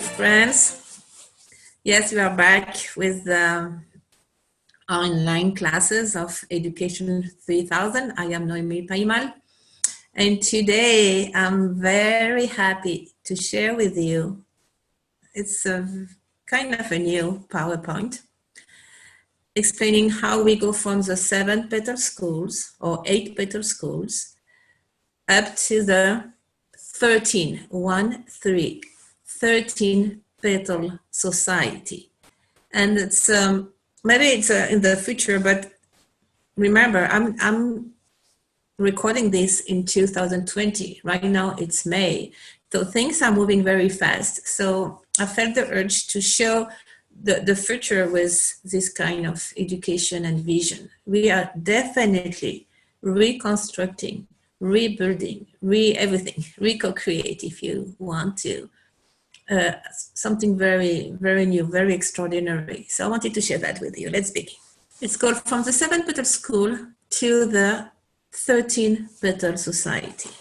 friends. Yes, we are back with our online classes of Education 3000. I am Noemi Paimal, and today I'm very happy to share with you. It's a kind of a new PowerPoint explaining how we go from the 7 petal schools or 8 petal schools up to the 13 petal society. And it's maybe it's in the future, but remember, I'm recording this in 2020. Right now it's May, so things are moving very fast. So I felt the urge to show the future with this kind of education and vision. We are definitely reconstructing, rebuilding, everything, co-create if you want to. Something very, very new, very extraordinary. So I wanted to share that with you. Let's begin. It's called From the 7 Petal School to the 13 Petal Society.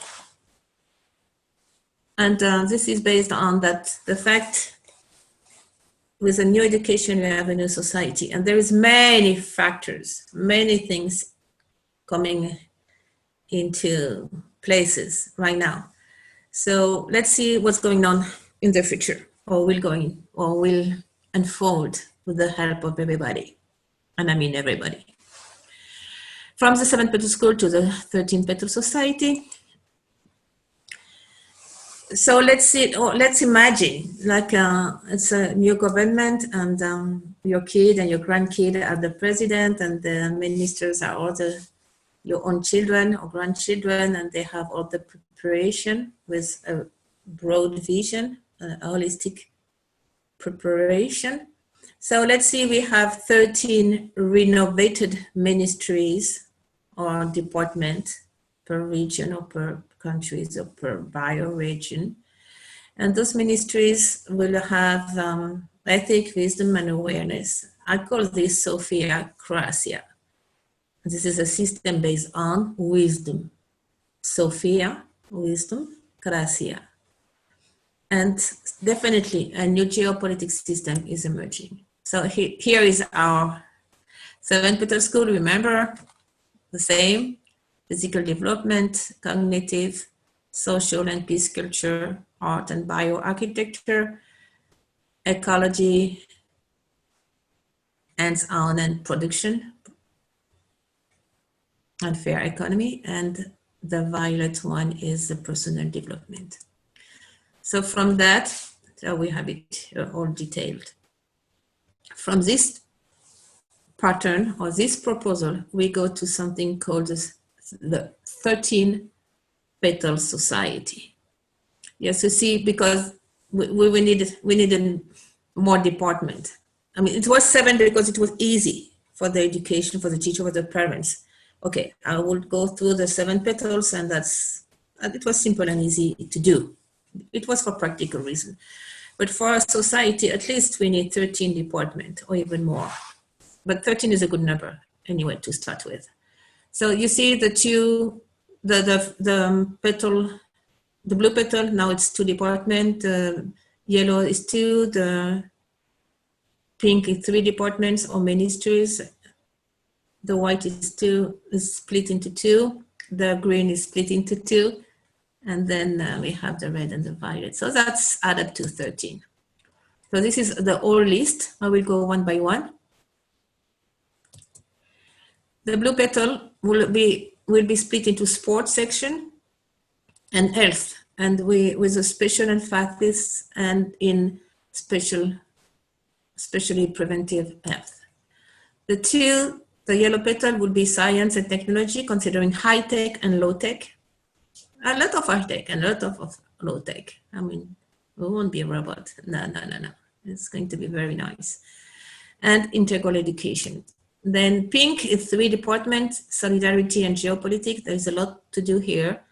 And this is based on that the fact with a new education, we have a new society. And there is many factors, many things coming into places right now. So let's see what's going on in the future, or will unfold with the help of everybody. And I mean everybody. From the 7 Petal School to the 13 Petal Society. So let's imagine like it's a new government, and your kid and your grandkid are the president, and the ministers are all your own children or grandchildren, and they have all the preparation with a broad vision, holistic preparation. So let's see, we have 13 renovated ministries or department per region or per countries or per bioregion. And those ministries will have ethic, wisdom, and awareness. I call this Sophia Krasia. This is a system based on wisdom. Sophia, wisdom, Krasia. And definitely a new geopolitics system is emerging. So here is our 7 Petal School. Remember, the same: physical development, cognitive, social and peace culture, art and bioarchitecture, ecology, hands-on and production, and fair economy. And the violet one is the personal development. So from that, so we have it all detailed. From this pattern or this proposal, we go to something called the 13 Petal Society. Yes, you see, because we needed more department. I mean, it was 7 because it was easy for the education, for the teacher, for the parents. Okay, I will go through the 7 petals, and it was simple and easy to do. It was for practical reason. But for a society, at least we need 13 departments or even more. But 13 is a good number anyway to start with. So you see the petal, the blue petal, now it's 2 departments, yellow is 2, the pink is 3 departments or ministries, the white is split into 2, the green is split into 2, and then we have the red and the violet. So that's added up to 13. So this is the whole list. I will go one by one. The blue petal will be split into sports section and health, and with a special emphasis and in especially preventive health. The yellow petal will be science and technology, considering high tech and low tech. A lot of high tech and a lot of low tech. I mean, we won't be a robot. No. It's going to be very nice. And integral education. Then pink is 3 departments, solidarity and geopolitics. There's a lot to do here.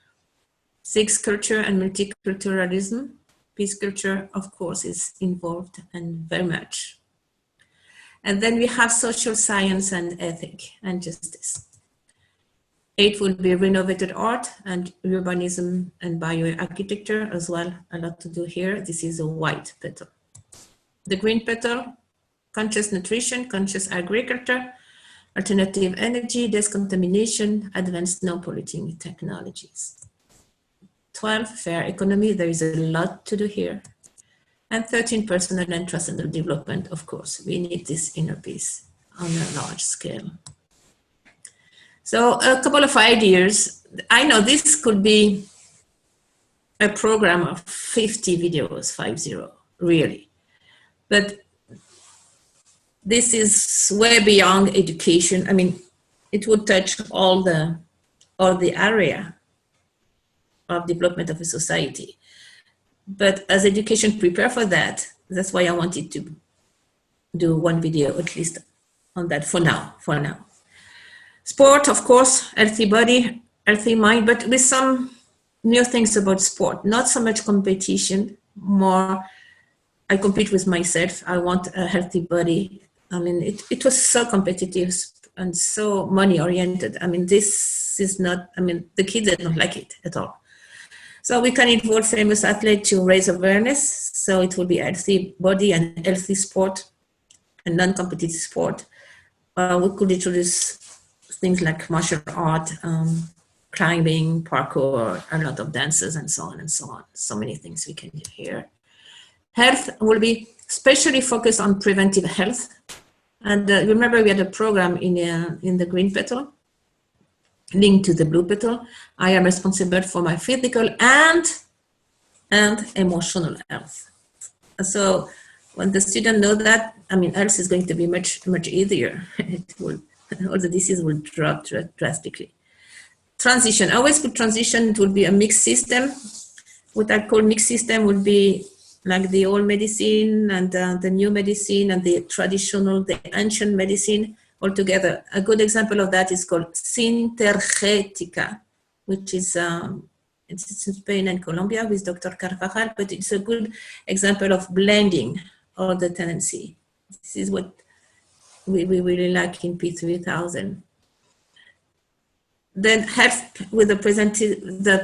6, culture and multiculturalism. Peace culture, of course, is involved and very much. And then we have social science and ethic and justice. 8 will be renovated art and urbanism and bioarchitecture as well. A lot to do here. This is a white petal. the green petal, conscious nutrition, conscious agriculture, alternative energy, decontamination, advanced non-polluting technologies. 12, fair economy, there is a lot to do here. And 13, personal and transcendental development, of course. We need this inner peace on a large scale. So a couple of ideas. I know this could be a program of 50 videos, 50, really. But this is way beyond education. I mean, it would touch all the area of development of a society. But as education prepare for that, that's why I wanted to do one video at least on that for now. Sport, of course, healthy body, healthy mind, but with some new things about sport. Not so much competition, more I compete with myself. I want a healthy body. I mean, it was so competitive and so money oriented. I mean, this is not, I mean, the kids don't like it at all. So we can involve famous athletes to raise awareness. So it will be healthy body and healthy sport and non-competitive sport. We could introduce things like martial art, climbing, parkour, a lot of dances and so on and so on. So many things we can do here. Health will be especially focused on preventive health. And remember we had a program in the green petal, linked to the blue petal. I am responsible for my physical and emotional health. So when the student knows that, I mean, health is going to be much easier. It will, all the diseases will drop drastically. Transition, I always put transition, it will be a mixed system. What I call mixed system would be like the old medicine and the new medicine and the traditional, the ancient medicine all together. A good example of that is called Sintergetica, which is it's in Spain and Colombia with Dr. Carvajal, but it's a good example of blending all the tendency. This is what we really like in P3000. Then health with the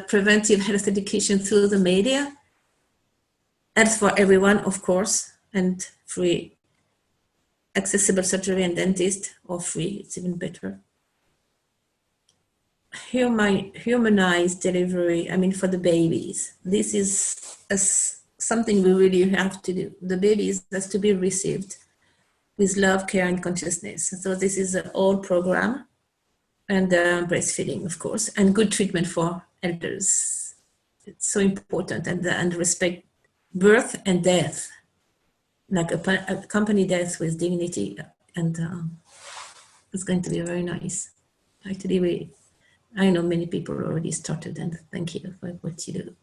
preventive health education through the media. Health for everyone, of course, and free accessible surgery and dentist, or free, it's even better. Humanized delivery, I mean, for the babies. This is something we really have to do. The babies has to be received with love, care, and consciousness. So this is an old program, and breastfeeding, of course, and good treatment for elders. It's so important, and respect birth and death, like accompany death with dignity, and it's going to be very nice. Actually, I know many people already started, and thank you for what you do.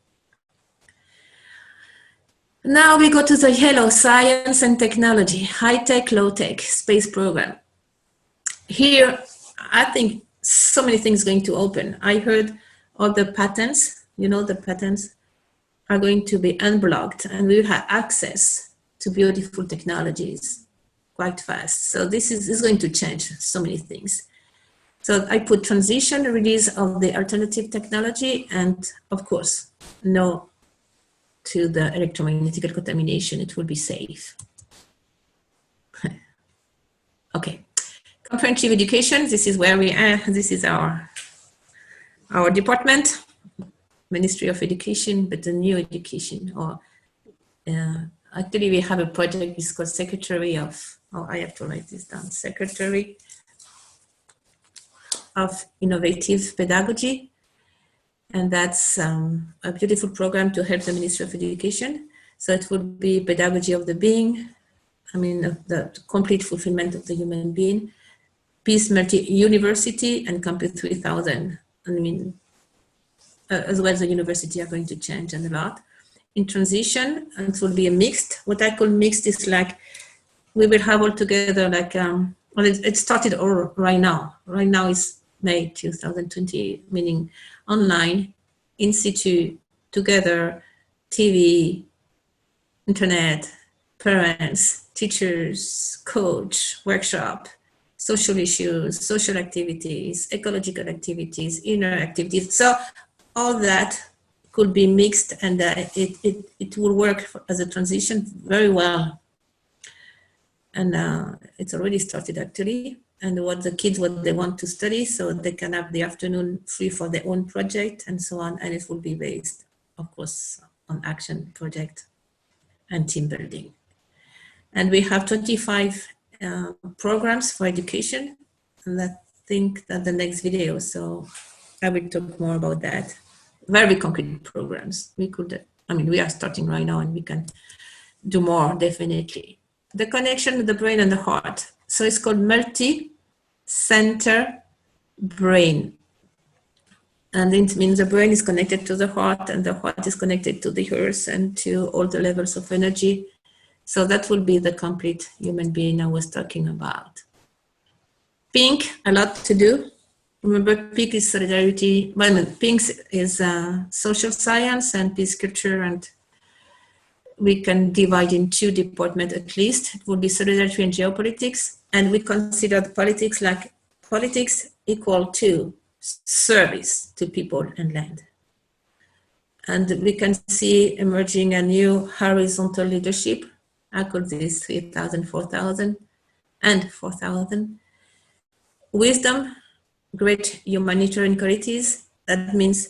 Now we go to the yellow, science and technology, high-tech, low-tech, space program. Here, I think so many things going to open. I heard all the patents, you know, the patents are going to be unblocked, and we will have access to beautiful technologies quite fast. So this is going to change so many things. So I put transition, release of the alternative technology, and of course, no to the electromagnetic contamination. It will be safe. Okay, comprehensive education. This is where we are. This is our department, Ministry of Education, but the new education. Or actually, we have a project. It's called Secretary of. Oh, I have to write this down. Secretary of Innovative Pedagogy. And that's a beautiful program to help the Ministry of Education. So it would be pedagogy of the being, I mean, the complete fulfillment of the human being, Peace Multi-University, and Campus 3000. I mean, as well as the university are going to change and a lot. In transition, it will be a mixed. What I call mixed is like, we will have all together like, well, it started all right now. Right now is May 2020, meaning online, in situ, together, TV, internet, parents, teachers, coach, workshop, social issues, social activities, ecological activities, inner activities. So all that could be mixed, and it will work as a transition very well. And it's already started actually. And what the kids, what they want to study, so they can have the afternoon free for their own project and so on. And it will be based, of course, on action project and team building. And we have 25 programs for education. And I think that the next video, so I will talk more about that. Very concrete programs. We could, I mean, we are starting right now and we can do more, definitely. The connection with the brain and the heart. So it's called multi-center brain. And it means the brain is connected to the heart and the heart is connected to the earth and to all the levels of energy. So that will be the complete human being I was talking about. Pink, a lot to do. Remember, pink is solidarity. Well, pink is social science and peace culture, and we can divide in 2 departments at least. It would be solidarity and geopolitics. And we consider the politics like politics equal to service to people and land. And we can see emerging a new horizontal leadership. I call this 3,000, 4,000, and 4,000. Wisdom, great humanitarian qualities. That means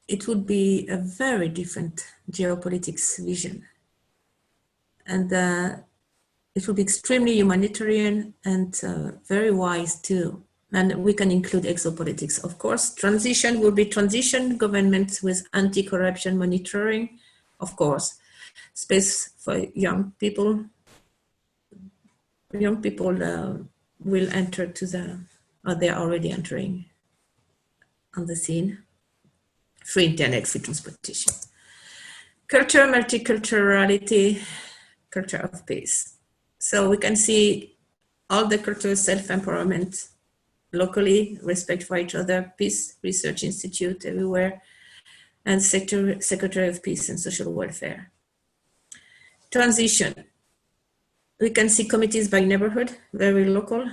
it would be a very different geopolitics vision. And it will be extremely humanitarian and very wise too. And we can include exopolitics, of course. Transition will be transition governments with anti-corruption monitoring, of course. Space for young people. Young people will enter to the, or they are already entering on the scene. Free internet, free transportation. Culture, multiculturality, culture of peace. So we can see all the cultural self-empowerment locally, respect for each other, Peace Research Institute everywhere, and Secretary of Peace and Social Welfare. Transition. We can see committees by neighborhood, very local,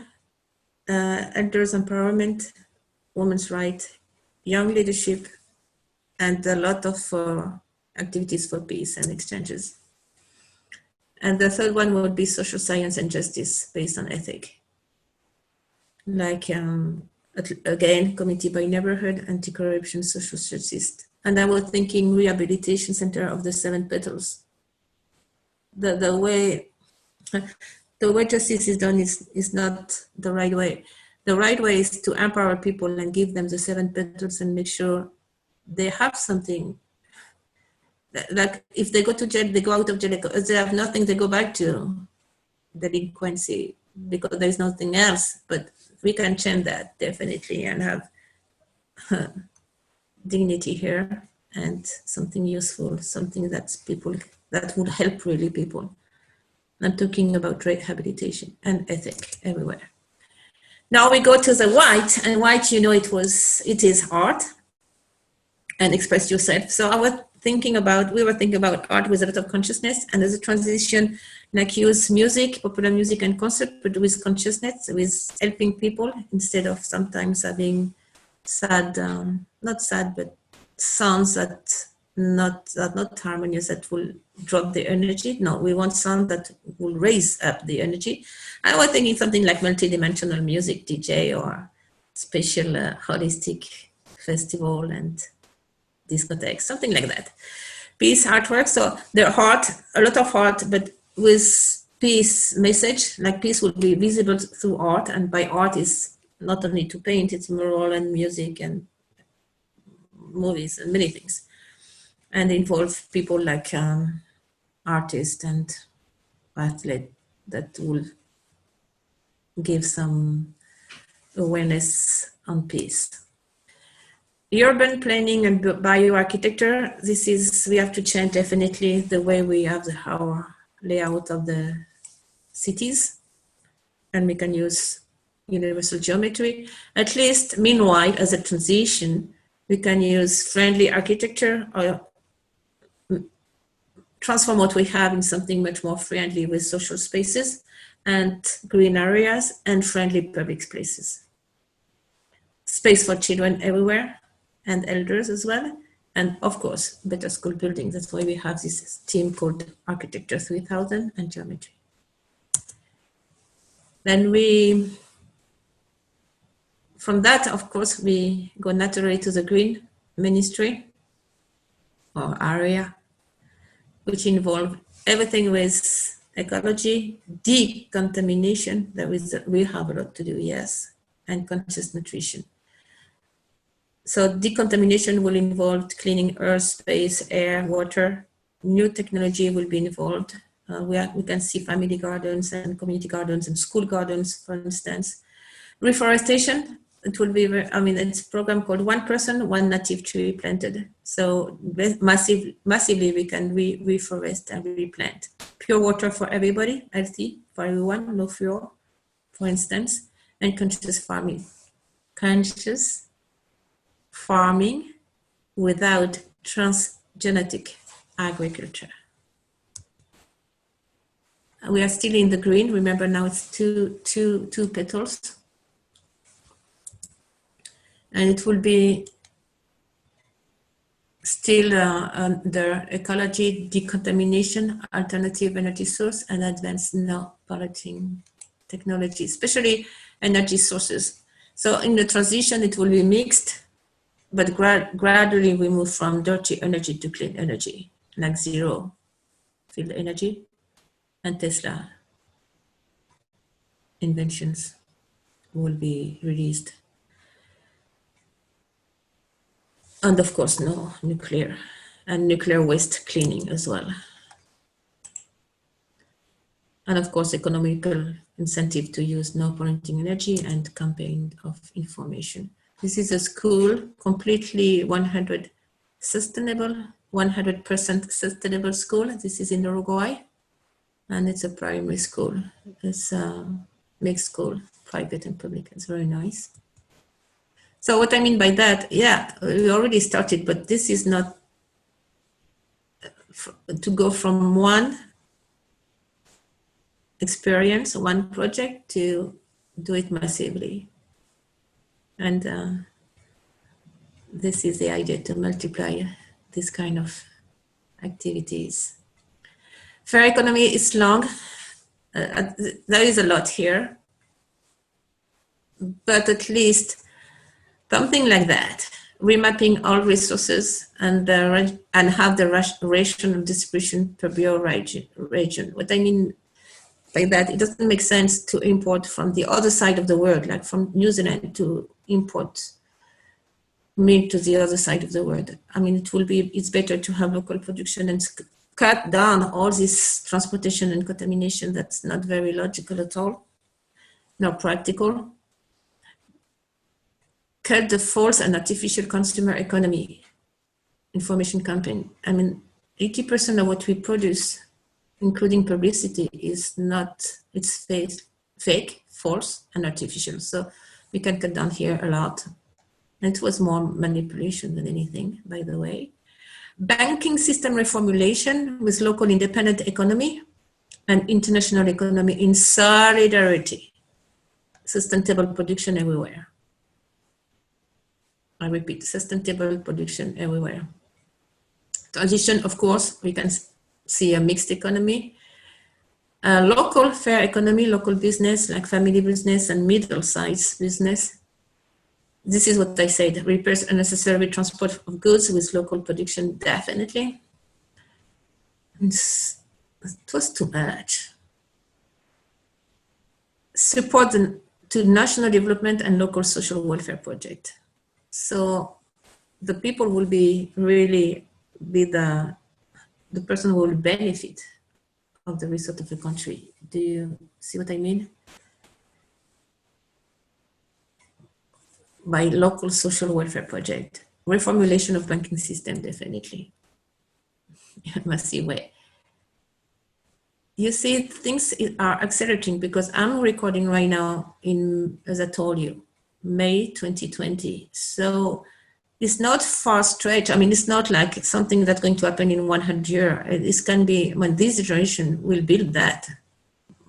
elders empowerment, women's rights, young leadership, and a lot of activities for peace and exchanges. And the third one would be social science and justice based on ethic. Like, again, committee by neighborhood, anti-corruption, social justice. And I was thinking rehabilitation center of the 7 petals. The way justice is done is not the right way. The right way is to empower people and give them the 7 petals and make sure they have something. Like if they go to jail, they go out of jail. If they have nothing, they go back to delinquency because there's nothing else. But we can change that definitely and have dignity here and something useful, something that's people that would help really people. I'm talking about rehabilitation and ethic everywhere. Now we go to the white, and white, you know, it is art and express yourself. So we were thinking about art with a lot of consciousness, and as a transition, like use music, popular music and concert, but with consciousness, with helping people instead of sometimes having sad, not sad, but sounds that not harmonious, that will drop the energy. No, we want sound that will raise up the energy. I was thinking something like multidimensional music, DJ, or special holistic festival and discotheque, something like that. Peace artwork, so the art, a lot of art, but with peace message, like peace will be visible through art, and by art is not only to paint, it's mural and music and movies and many things, and involve people like artists and athletes that will give some awareness on peace. Urban planning and bioarchitecture, we have to change definitely the way we have our layout of the cities, and we can use universal geometry. At least meanwhile, as a transition, we can use friendly architecture or transform what we have in something much more friendly with social spaces and green areas and friendly public spaces. Space for children everywhere and elders as well, And of course, better school building. That's why we have this team called Architecture 3000 and Geometry. Then from that, of course, we go naturally to the green ministry or area, which involve everything with ecology, decontamination. We have a lot to do, yes, and conscious nutrition. So decontamination will involve cleaning earth, space, air, water. New technology will be involved. We can see family gardens and community gardens and school gardens, for instance. Reforestation, it will be, it's a program called One Person, One Native Tree Planted. So massively we can reforest and replant. Pure water for everybody, healthy for everyone, no fluor, for instance, and conscious farming. Conscious farming without transgenic agriculture. We are still in the green. Remember now it's two petals. And it will be still under ecology, decontamination, alternative energy source, and advanced non-polluting technology, especially energy sources. So in the transition, it will be mixed, but gradually we move from dirty energy to clean energy, like zero field energy and Tesla inventions will be released. And of course, no nuclear and nuclear waste cleaning as well. And of course, economical incentive to use no polluting energy and campaign of information. This is a school completely 100% sustainable school. This is in Uruguay, and it's a primary school. It's a mixed school, private and public. It's very nice. So what I mean by that, yeah, we already started, but this is not to go from one experience, one project, to do it massively. And this is the idea, to multiply this kind of activities. Fair economy is long. There is a lot here, but at least something like that, remapping all resources and have the rational distribution per bioregion. What I mean by that, it doesn't make sense to import from the other side of the world, like from New Zealand, to import meat to the other side of the world. I mean, it's better to have local production and cut down all this transportation and contamination. That's not very logical at all, not practical. Cut the false and artificial consumer economy information campaign. I mean, 80% of what we produce, including publicity, it's fake, false, and artificial. So we can cut down here a lot. And it was more manipulation than anything, by the way. Banking system reformulation with local independent economy and international economy in solidarity. Sustainable production everywhere. I repeat, sustainable production everywhere. Transition, of course, we can see a mixed economy. Local fair economy, local business, like family business and middle-sized business. This is what I said, repairs unnecessary transport of goods with local production, definitely. It was too much. Support to national development and local social welfare project. So the people will really be the person who will benefit of the result of the country. Do you see what I mean? By local social welfare project. Reformulation of banking system, definitely. In a massive way. You see, things are accelerating because I'm recording right now in, as I told you, May 2020. So it's not far stretch. I mean, it's not like something that's going to happen in 100 years. This can be when this generation will build that.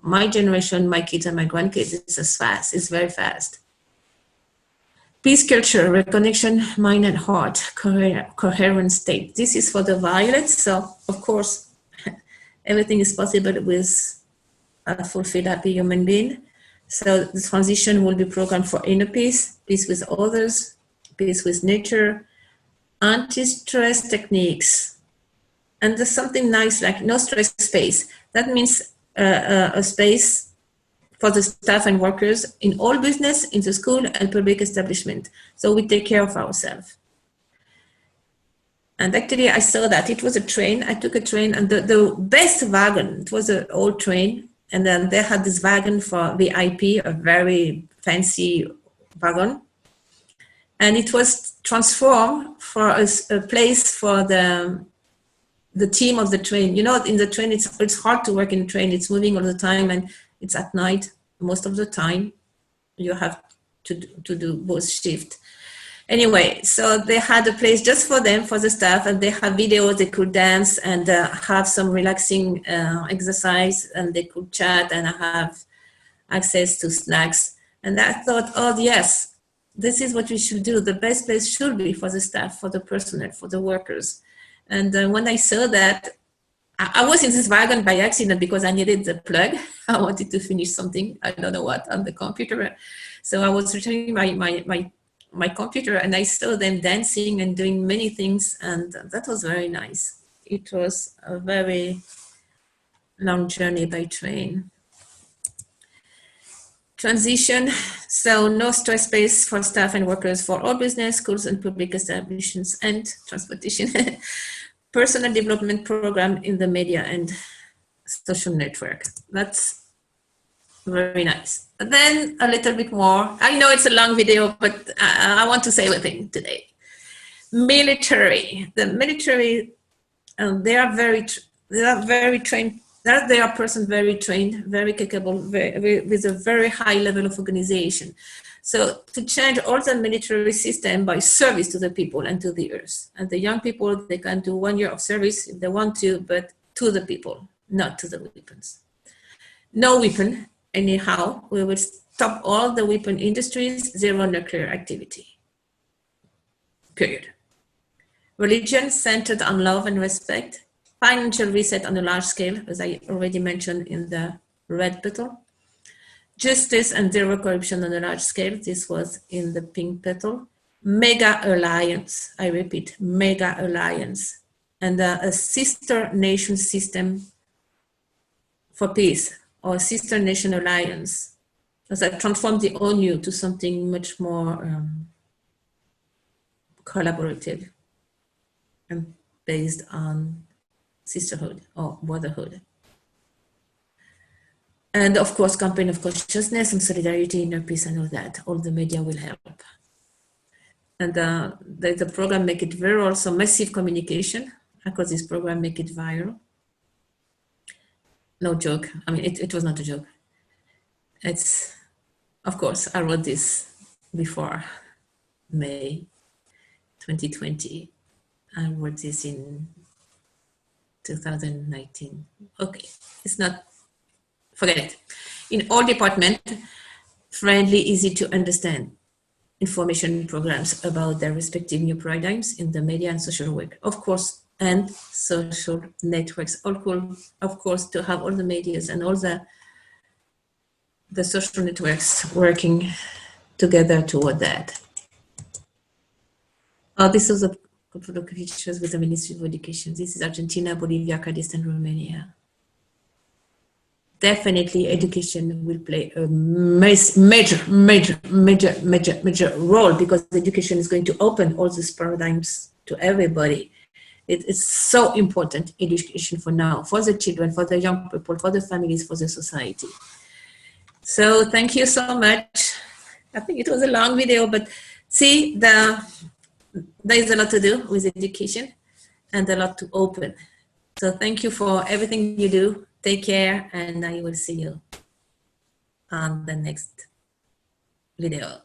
My generation, my kids and my grandkids, it's as fast. It's very fast. Peace culture, reconnection, mind and heart, coherent state. This is for the violet. So, of course, everything is possible with a fulfilled, happy human being. So the transition will be programmed for inner peace, peace with others, peace with nature, anti-stress techniques. And there's something nice like no stress space. That means a space for the staff and workers in all business, in the school and public establishment. So we take care of ourselves. And actually I saw that it was a train. I took a train and the best wagon, it was an old train. And then they had this wagon for VIP, a very fancy wagon. And it was transformed for a place for the team of the train. You know, in the train, it's hard to work in a train. It's moving all the time and it's at night most of the time. You have to do both shifts. Anyway, so they had a place just for them, for the staff, and they have videos, they could dance and have some relaxing exercise, and they could chat and have access to snacks. And I thought, oh yes, this is what we should do. The best place should be for the staff, for the personnel, for the workers. And when I saw that, I was in this wagon by accident because I needed the plug. I wanted to finish something, I don't know what, on the computer. So I was returning my computer and I saw them dancing and doing many things, and that was very nice. It was a very long journey by train. Transition, so no stress space for staff and workers for all business, schools and public establishments and transportation. Personal development program in the media and social network. That's very nice. And then a little bit more. I know it's a long video, but I want to say everything today. Military. The military, they are very trained. They are person very trained, very capable, with a very high level of organization. So to change all the military system by service to the people and to the earth. And the young people, they can do 1 year of service if they want to, but to the people, not to the weapons. No weapon. Anyhow, we will stop all the weapon industries, zero nuclear activity, period. Religion centered on love and respect, financial reset on a large scale, as I already mentioned in the red petal. Justice and zero corruption on a large scale, this was in the pink petal. Mega alliance, I repeat, mega alliance, and a sister nation system for peace, or sister nation alliance, that transformed the ONU to something much more collaborative and based on sisterhood or brotherhood. And of course, campaign of consciousness and solidarity, inner peace and all that. All the media will help. And the program Make It Viral, so massive communication. I call this program Make It Viral. No joke. I mean, it was not a joke. It's, of course, I wrote this before May 2020. I wrote this in 2019. Okay, it's not, forget it. In all departments, friendly, easy to understand information programs about their respective new paradigms in the media and social work. Of course, and social networks, all cool, of course, to have all the medias and all the social networks working together toward that. This is a couple of pictures with the Ministry of Education. This is Argentina, Bolivia, Kyrgyzstan, Romania. Definitely education will play a major role, because education is going to open all these paradigms to everybody. It's so important, education for now, for the children, for the young people, for the families, for the society. So thank you so much. I think it was a long video, but see, there is a lot to do with education and a lot to open. So thank you for everything you do. Take care, and I will see you on the next video.